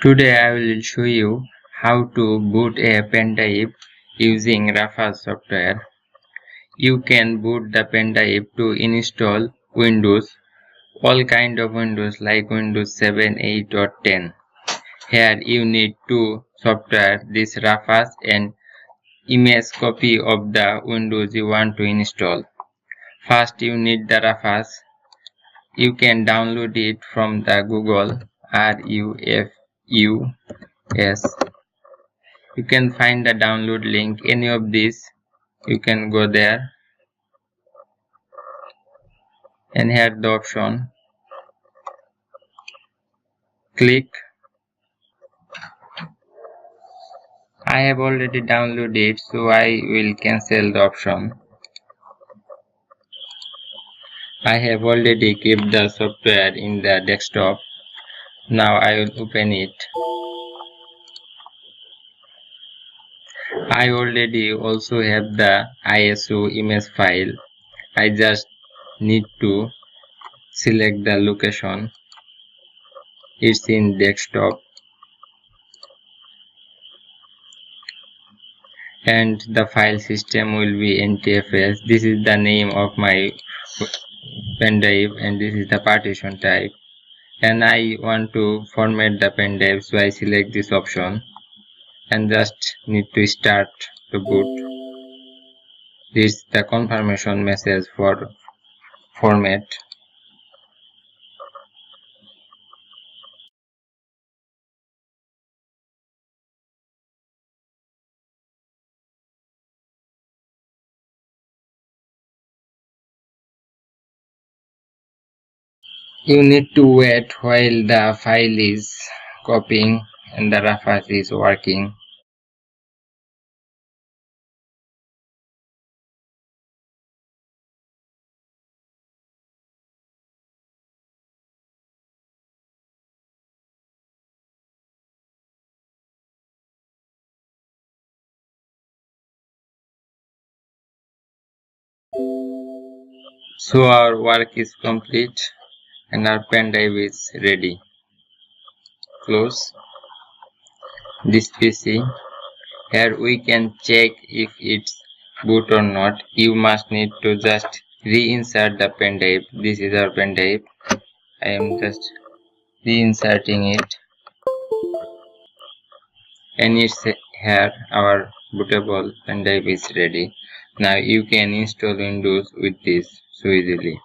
Today I will show you how to boot a pen drive using Rufus Softwear. You can boot the pen drive to install Windows, all kind of Windows like Windows 7, 8 or 10. Here you need two software, this Rufus and image copy of the Windows you want to install. First you need the Rufus. You can download it from the Google Rufus. You can find the download link, any of these, you can go there and here the option, click. I have already downloaded it, so I will cancel the option. I have already kept the software in the desktop. Now I will open it. I already also have the ISO image file. I just need to select the location. It's in desktop. And the file system will be NTFS. This is the name of my pen drive and this is the partition type. And I want to format the pen drive, so I select this option and just need to start to boot. This is the confirmation message for format. You need to wait while the file is copying and the Rufus is working. So our work is complete and our pen drive is ready. Close this PC. Here we can check if it's boot or not. You must need to just reinsert the pen drive. This is our pen drive. I am just reinserting it and it's here. Our bootable pen drive is ready. Now you can install Windows with this so easily.